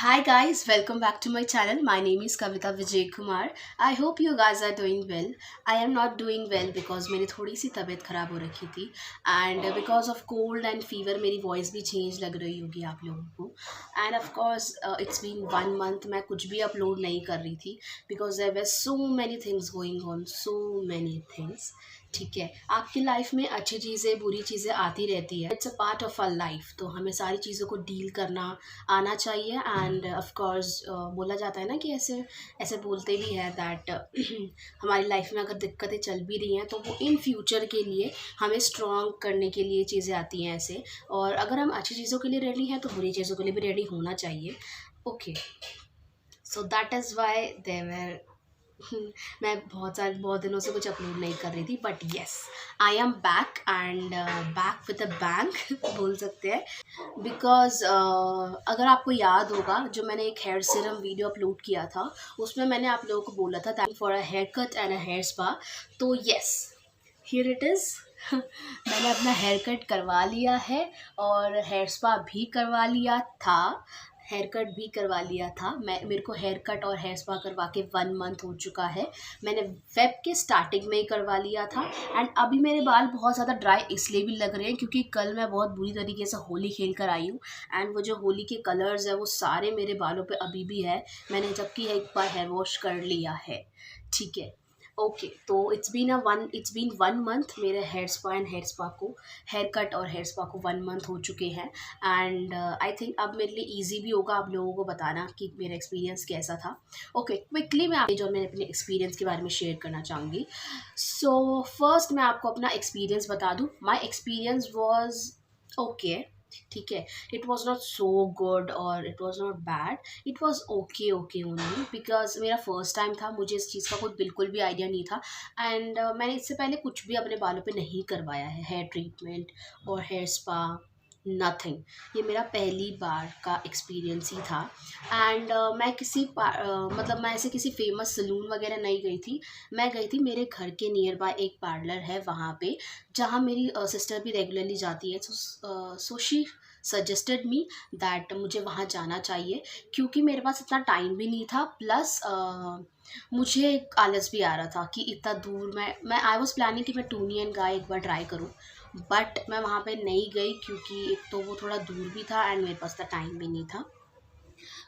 Hi guys, welcome back to my channel. My name is Kavita Vijay Kumar. I hope you guys are doing well. I am not doing well because मेरी थोड़ी सी तबीयत ख़राब हो रखी थी and because of cold and fever मेरी voice भी change लग रही होगी आप लोगों को. And of course it's been 1 month मैं कुछ भी upload नहीं कर रही थी because there were so many things going on, so many things. ठीक है, आपकी लाइफ में अच्छी चीज़ें बुरी चीज़ें आती रहती है. It's a part of our life, तो हमें सारी चीज़ों को डील करना आना चाहिए. एंड ऑफ कोर्स बोला जाता है ना कि ऐसे ऐसे बोलते भी है दैट हमारी लाइफ में अगर दिक्कतें चल भी रही हैं तो वो इन फ्यूचर के लिए हमें स्ट्रॉन्ग करने के लिए चीज़ें आती हैं ऐसे. और अगर हम अच्छी चीज़ों के लिए रेडी हैं तो बुरी चीज़ों के लिए भी रेडी होना चाहिए. Okay, so that is why देवर मैं बहुत दिनों से कुछ अपलोड नहीं कर रही थी, but yes, I am back and back with a bank बोल सकते हैं. बिकॉज अगर आपको याद होगा जो मैंने एक हेयर सीरम वीडियो अपलोड किया था उसमें मैंने आप लोगों को बोला था thank for a haircut and a hair spa. तो येस, हियर इट इज़. मैंने अपना हेयर कट करवा लिया है और हेयर स्पा भी करवा लिया था. हेयर कट भी करवा लिया था. मेरे को हेयर कट और हेयर स्पा करवा के 1 मंथ हो चुका है. मैंने फेब के स्टार्टिंग में ही करवा लिया था. एंड अभी मेरे बाल बहुत ज़्यादा ड्राई इसलिए भी लग रहे हैं क्योंकि कल मैं बहुत बुरी तरीके से होली खेल कर आई हूँ. एंड वो जो होली के कलर्स है वो सारे मेरे बालों पे अभी भी है. मैंने जबकि एक बार हेयर वॉश कर लिया है. ठीक है, ओके. तो इट्स बीन 1 मंथ मेरे हेयर कट और हेयर स्पा को 1 मंथ हो चुके हैं. एंड आई थिंक अब मेरे लिए ईजी भी होगा आप लोगों को बताना कि मेरा एक्सपीरियंस कैसा था. ओके, क्विकली मैं आप जो मैंने अपने एक्सपीरियंस के बारे में शेयर करना चाहूँगी. सो फर्स्ट मैं आपको अपना एक्सपीरियंस बता दूँ. My experience was okay. ठीक है, it was not so good और it was not bad. It was okay okay only because मेरा फर्स्ट टाइम था. मुझे इस चीज़ का कोई बिल्कुल भी आइडिया नहीं था. एंड मैंने इससे पहले कुछ भी अपने बालों पे नहीं करवाया है, हेयर ट्रीटमेंट और हेयर स्पा, नथिंग. ये मेरा पहली बार का एक्सपीरियंस ही था. एंड मतलब मैं ऐसे किसी फेमस सलून वगैरह नहीं गई थी. मैं गई थी मेरे घर के नियर बाय एक पार्लर है वहाँ पे जहाँ मेरी सिस्टर भी रेगुलरली जाती है. So she suggested me that मुझे वहाँ जाना चाहिए क्योंकि मेरे पास इतना टाइम भी नहीं था. प्लस मुझे एक आलस भी आ रहा था कि इतना दूर मैं आई वॉज प्लानिंग कि मैं टूनी एंड गाय एक बार ट्राई करूँ. बट मैं वहाँ पे नहीं गई क्योंकि एक तो वो थोड़ा दूर भी था एंड मेरे पास इतना टाइम भी नहीं था.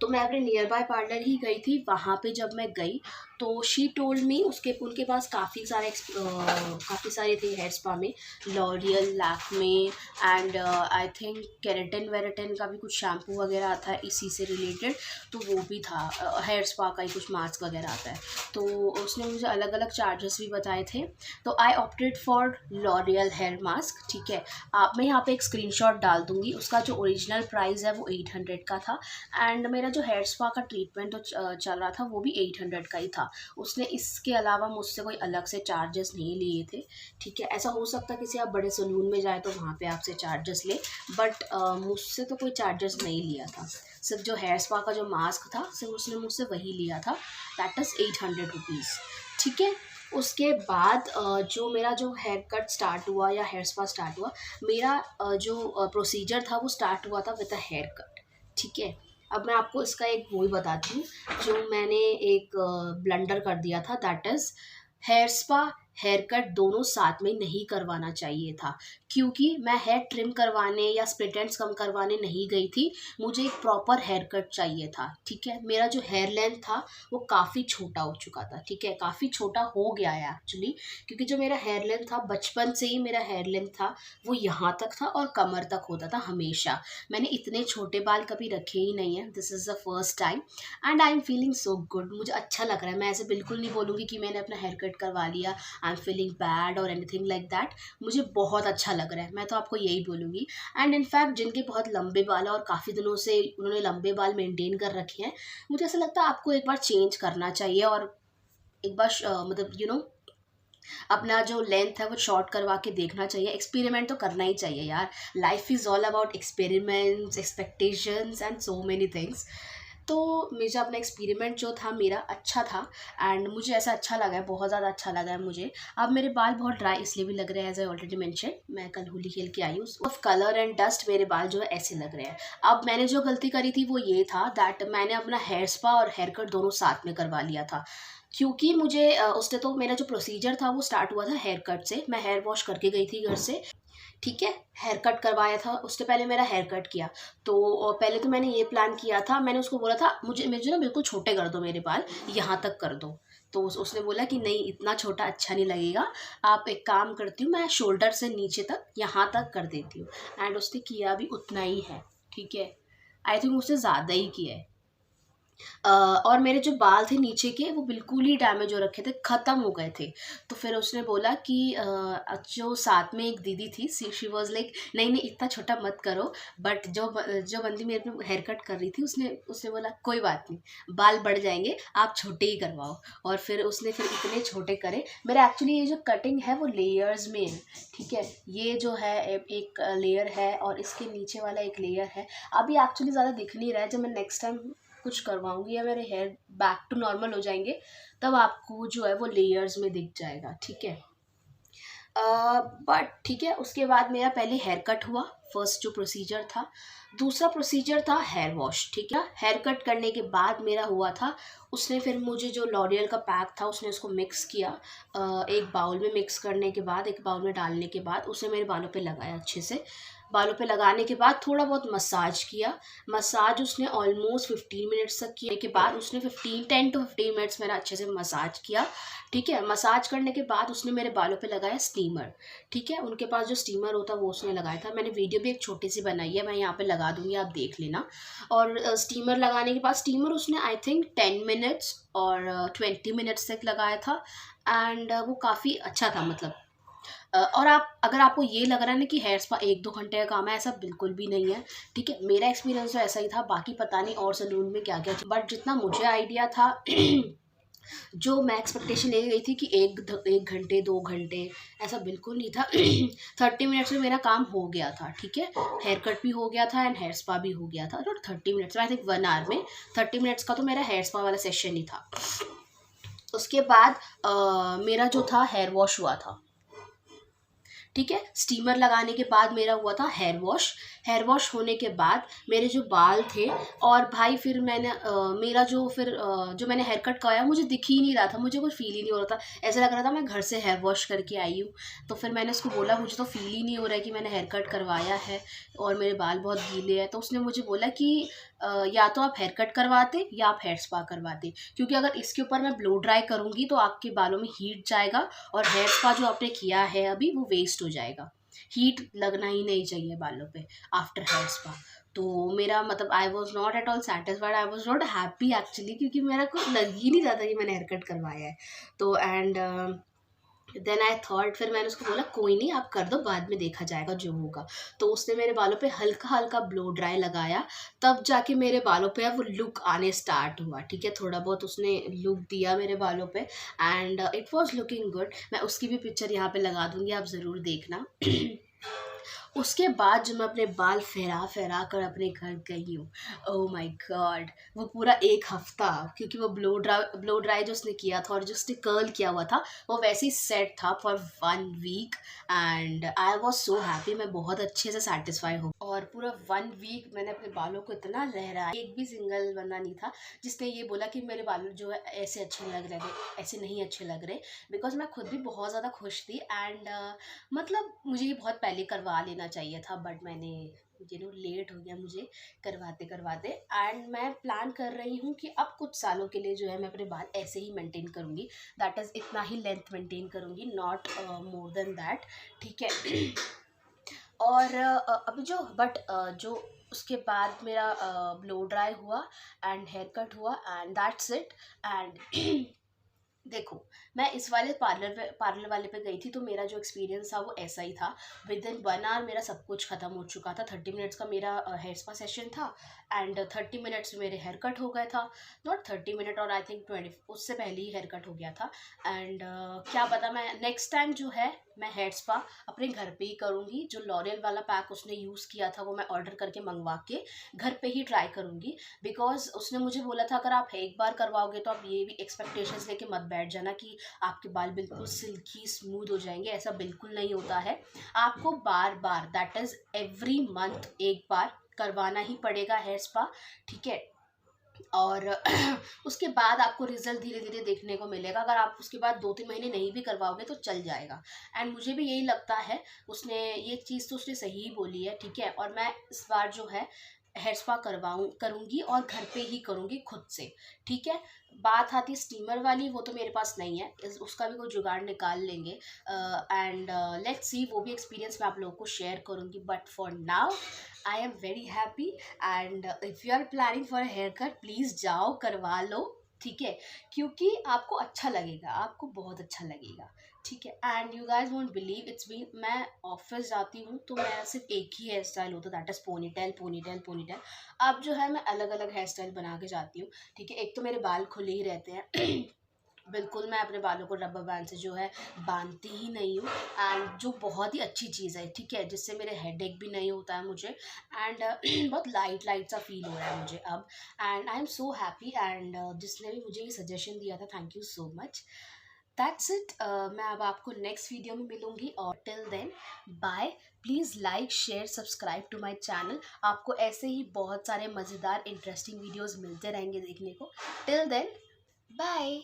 तो मैं अपने नियर बाय पार्लर ही गई थी. वहाँ पे जब मैं गई तो शी टोल्ड मी उनके पास काफ़ी सारे थे हेयर स्पा में. L'Oreal, Lakme and I think keratin वेराटिन का भी कुछ शैम्पू वगैरह आता है इसी से रिलेटेड. तो वो भी था. हेयर स्पा का ही कुछ मास्क वगैरह आता है. तो उसने मुझे अलग अलग चार्जेस भी बताए थे. तो I opted for L'Oreal hair mask. ठीक है, मैं यहाँ पे एक स्क्रीनशॉट डाल दूँगी. उसका जो ओरिजिनल प्राइस है वो 800 का था. एंड मेरा जो हेयर स्पा का ट्रीटमेंट चल रहा था वो भी 800 का ही था. उसने इसके अलावा मुझसे कोई अलग से चार्जेस नहीं लिए थे. ठीक है, ऐसा हो सकता है किसी आप बड़े सलून में जाए तो वहाँ पे आपसे चार्जेस ले, बट मुझसे तो कोई चार्जेस नहीं लिया था. सिर्फ जो हेयर स्पा का जो मास्क था सिर्फ उसने मुझसे वही लिया था. That is 800 rupees. ठीक है, उसके बाद जो हेयर कट स्टार्ट हुआ या हेयर स्पा स्टार्ट हुआ, मेरा जो प्रोसीजर था वो स्टार्ट हुआ था विद अ हेयर कट. ठीक है, अब मैं आपको इसका एक वो ही बताती हूँ जो मैंने एक ब्लंडर कर दिया था. That is hair spa haircut दोनों साथ में नहीं करवाना चाहिए था क्योंकि मैं हेयर ट्रिम करवाने या स्प्लिट एंड्स कम करवाने नहीं गई थी. मुझे एक प्रॉपर हेयर कट चाहिए था. ठीक है, मेरा जो हेयर लेंथ था वो काफ़ी छोटा हो चुका था. ठीक है, काफ़ी छोटा हो गया है एक्चुअली क्योंकि जो मेरा हेयर लेंथ था बचपन से ही मेरा हेयर लेंथ था वो यहाँ तक था और कमर तक होता था हमेशा. मैंने इतने छोटे बाल कभी रखे ही नहीं है. This is the first time and I am feeling so good. मुझे अच्छा लग रहा है. मैं ऐसे बिल्कुल नहीं बोलूँगी कि मैंने अपना हेयर कट करवा लिया, आई एम फीलिंग बैड और एनीथिंग लाइक दैट. मुझे बहुत अच्छा लग रहा है, मैं तो आपको यही बोलूँगी. एंड इनफैक्ट जिनके बहुत लंबे बाल है और काफ़ी दिनों से उन्होंने लंबे बाल मेंटेन कर रखे हैं, मुझे ऐसा लगता है आपको एक बार चेंज करना चाहिए और एक बार मतलब अपना जो लेंथ है वो शॉर्ट करवा के देखना चाहिए. एक्सपेरिमेंट तो करना ही चाहिए यार. Life is all about experiments, expectations and so many things. तो मेरा अपना एक्सपेरिमेंट जो था मेरा अच्छा था एंड मुझे ऐसा अच्छा लगा है, बहुत ज़्यादा अच्छा लगा है मुझे। अब मेरे बाल बहुत ड्राई इसलिए भी लग रहे हैं, एज आई ऑलरेडी मेंशन, मैं कल होली खेल के आई हूँ, ऑफ कलर एंड डस्ट मेरे बाल जो है ऐसे लग रहे हैं। अब मैंने जो गलती करी थी वो ये था दैट मैंने अपना हेयर स्पा और हेयर कट दोनों साथ में करवा लिया था, क्योंकि मुझे उसने तो मेरा जो प्रोसीजर था वो स्टार्ट हुआ था हेयर कट से। मैं हेयर वॉश करके गई थी घर से, ठीक है, हेयर कट करवाया था, उससे पहले मेरा हेयर कट किया। तो पहले तो मैंने ये प्लान किया था, मैंने उसको बोला था मुझे ना बिल्कुल छोटे कर दो मेरे बाल, यहाँ तक कर दो। तो उसने बोला कि नहीं इतना छोटा अच्छा नहीं लगेगा, आप एक काम करती हूँ मैं शोल्डर से नीचे तक यहाँ तक कर देती हूँ। एंड उसने किया भी उतना ही है, ठीक है, आई थिंक उससे ज़्यादा ही किया है। और मेरे जो बाल थे नीचे के वो बिल्कुल ही डैमेज हो रखे थे, ख़त्म हो गए थे। तो फिर उसने बोला कि जो साथ में एक दीदी थी, शी वाज लाइक नहीं नहीं इतना छोटा मत करो, बट जो बंदी मेरे पे हेयर कट कर रही थी उसने उसने बोला कोई बात नहीं, बाल बढ़ जाएंगे, आप छोटे ही करवाओ। और फिर उसने फिर इतने छोटे करे। मेरा एक्चुअली ये जो कटिंग है वो लेयर्स में है, ठीक है, ये जो है एक लेयर है और इसके नीचे वाला एक लेयर है। अभी एक्चुअली ज़्यादा दिख नहीं रहा है, जब मैं नेक्स्ट टाइम कुछ करवाऊंगी या मेरे हेयर बैक टू नॉर्मल हो जाएंगे तब आपको जो है वो लेयर्स में दिख जाएगा, ठीक है। बट ठीक है, उसके बाद मेरा पहले हेयर कट हुआ, फर्स्ट जो प्रोसीजर था। दूसरा प्रोसीजर था हेयर वॉश, ठीक है। हेयर कट करने के बाद मेरा हुआ था, उसने फिर मुझे जो लॉरियल का पैक था उसने उसको मिक्स किया, एक बाउल में मिक्स करने के बाद, एक बाउल में डालने के बाद उसे मेरे बालों पे लगाया अच्छे से। बालों पे लगाने के बाद थोड़ा बहुत मसाज किया। मसाज उसने ऑलमोस्ट 15 मिनट्स तक किए के बाद उसने 10 to 15 मिनट्स मेरा अच्छे से मसाज किया, ठीक है। मसाज करने के बाद उसने मेरे बालों पे लगाया स्टीमर, ठीक है। उनके पास जो स्टीमर होता है वो उसने लगाया था, मैंने वीडियो भी एक छोटी सी बनाई है, मैं यहाँ पे लगा दूंगी, आप देख लेना। और स्टीमर लगाने के बाद स्टीमर उसने आई थिंक 10 मिनट्स और 20 मिनट्स तक लगाया था। एंड वो काफ़ी अच्छा था, मतलब और आप अगर आपको ये लग रहा है ना कि हेयर स्पा 1-2 घंटे का काम है, ऐसा बिल्कुल भी नहीं है, ठीक है। मेरा एक्सपीरियंस तो ऐसा ही था, बाकी पता नहीं और सैलून में क्या क्या, बट जितना मुझे आइडिया था जो मैं एक्सपेक्टेशन ले गई थी कि 1 घंटे 2 घंटे, ऐसा बिल्कुल नहीं था। 30 मिनट्स में मेरा काम हो गया था, ठीक है। हेयर कट भी हो गया था एंड हेयर स्पा भी हो गया था, और 30 मिनट्स में, आई थिंक 1 आवर में 30 मिनट्स का तो मेरा हेयर स्पा वाला सेशन ही था। उसके बाद मेरा जो था हेयर वॉश हुआ था, ठीक है। स्टीमर लगाने के बाद मेरा हुआ था हेयर वॉश। हेयर वॉश होने के बाद मेरे जो बाल थे, और भाई फिर मैंने मेरा जो फिर जो मैंने हेयर कट कराया मुझे दिख ही नहीं रहा था, मुझे कुछ फील ही नहीं हो रहा था, ऐसा लग रहा था मैं घर से हेयर वॉश करके आई हूँ। तो फिर मैंने उसको बोला मुझे तो फील ही नहीं हो रहा है कि मैंने हेयर कट करवाया है और मेरे बाल बहुत गीले हैं। तो उसने मुझे बोला कि या तो आप हेयर कट करवाते या आप हेयर स्पा करवाते, क्योंकि अगर इसके ऊपर मैं ब्लो ड्राई करूँगी तो आपके बालों में हीट जाएगा और हेयर स्पा जो आपने किया है अभी वो वेस्ट हो जाएगा, हीट लगना ही नहीं चाहिए बालों पे आफ्टर हेयर स्पा। तो मेरा मतलब I was not at all satisfied, I was not happy actually, क्योंकि मेरा कुछ लग ही नहीं रहा था कि मैंने हेयर कट करवाया है। तो एंड देन आई थॉट, फिर मैंने उसको बोला कोई नहीं आप कर दो, बाद में देखा जाएगा जो होगा। तो उसने मेरे बालों पे हल्का हल्का ब्लो ड्राई लगाया, तब जाके मेरे बालों पे अब वो लुक आने स्टार्ट हुआ, ठीक है। थोड़ा बहुत उसने लुक दिया मेरे बालों पे and it was looking good. मैं उसकी भी पिक्चर यहाँ पे लगा दूंगी, आप ज़रूर देखना। उसके बाद जब मैं अपने बाल फहरा फहरा कर अपने घर गई हूँ, ओह माय गॉड, वो पूरा एक हफ्ता, क्योंकि वो ब्लो ड्राई जो उसने किया था और जो उसने कर्ल किया हुआ था वो वैसे ही सेट था for 1 week. And I was so happy, मैं बहुत अच्छे से सेटिस्फाई हो। और पूरा 1 वीक मैंने अपने बालों को इतना लहराया, एक भी सिंगल बंदा नहीं था जिसने ये बोला कि मेरे बाल जो है ऐसे अच्छे नहीं लग रहे, ऐसे नहीं अच्छे लग रहे, बिकॉज मैं खुद भी बहुत ज़्यादा खुश थी। एंड मतलब मुझे ये बहुत पहले करवा लेना चाहिए था, बट मैंने लेट हो गया मुझे करवाते करवाते। एंड मैं प्लान कर रही हूँ कि अब कुछ सालों के लिए जो है मैं अपने बाल ऐसे ही मेंटेन करूँगी, दैट इज़ इतना ही लेंथ मेंटेन करूँगी, नॉट मोर देन दैट, ठीक है। और अभी जो बट जो उसके बाद मेरा ब्लो ड्राई हुआ एंड हेयर कट हुआ एंड दैट्स इट। एंड देखो, मैं इस वाले पार्लर वाले पे गई थी, तो मेरा जो एक्सपीरियंस था वो ऐसा ही था। विद इन 1 आवर मेरा सब कुछ ख़त्म हो चुका था। 30 मिनट्स का मेरा हेयर स्पा सेशन था एंड 30 मिनट्स में मेरे हेयर कट हो गया था। नॉट 30 मिनट, और आई थिंक 20, उससे पहले ही हेयर कट हो गया था। एंड क्या पता, मैं नेक्स्ट टाइम जो है मैं हेयर स्पा अपने घर पे ही करूँगी। जो लॉरियल वाला पैक उसने यूज़ किया था वो मैं ऑर्डर करके मंगवा के घर पे ही ट्राई करूँगी। बिकॉज़ उसने मुझे बोला था अगर आप एक बार करवाओगे तो आप ये भी एक्सपेक्टेशंस लेके मत बैठ जाना कि आपके बाल बिल्कुल सिल्की स्मूथ हो जाएंगे। ऐसा बिल्कुल नहीं होता है। आपको बार बार, दैट इज़ एवरी मंथ एक बार करवाना ही पड़ेगा हेयर स्पा, ठीक है। और उसके बाद आपको रिजल्ट धीरे धीरे देखने को मिलेगा। अगर आप उसके बाद 2-3 महीने नहीं भी करवाओगे तो चल जाएगा। एंड मुझे भी यही लगता है, उसने ये चीज़ तो उसने सही ही बोली है, ठीक है। और मैं इस बार जो है हेयर स्पा करूँगी और घर पे ही करूँगी खुद से, ठीक है। बात आती है स्टीमर वाली, वो तो मेरे पास नहीं है, उसका भी कोई जुगाड़ निकाल लेंगे। एंड लेट्स सी, वो भी एक्सपीरियंस मैं आप लोगों को शेयर करूँगी। But for now I am very happy. And if you are planning for a haircut, please जाओ करवा लो, ठीक है। क्योंकि आपको अच्छा लगेगा, आपको बहुत अच्छा लगेगा, ठीक है। And you guys won't believe, it's been, मैं ऑफिस जाती हूँ तो मेरा सिर्फ एक ही हेयर स्टाइल होता है, that is ponytail ponytail ponytail. अब जो है मैं अलग अलग हेयर स्टाइल बना के जाती हूँ, ठीक है। एक तो मेरे बाल खुले ही रहते हैं बिल्कुल, मैं अपने बालों को रबर बैंड से जो है बांधती ही नहीं हूँ। एंड जो बहुत ही अच्छी चीज़ है, ठीक है, जिससे मेरे हेडेक भी नहीं होता है मुझे। एंड बहुत लाइट लाइट सा फील हो रहा है मुझे अब। And I am so happy. And जिसने भी मुझे ये सजेशन दिया था, thank you so much. That's it. मैं अब आपको नेक्स्ट वीडियो में मिलूंगी, और till then bye. Please like share subscribe to my channel. आपको ऐसे ही बहुत सारे मज़ेदार इंटरेस्टिंग वीडियोज़ मिलते रहेंगे देखने को। Till then bye.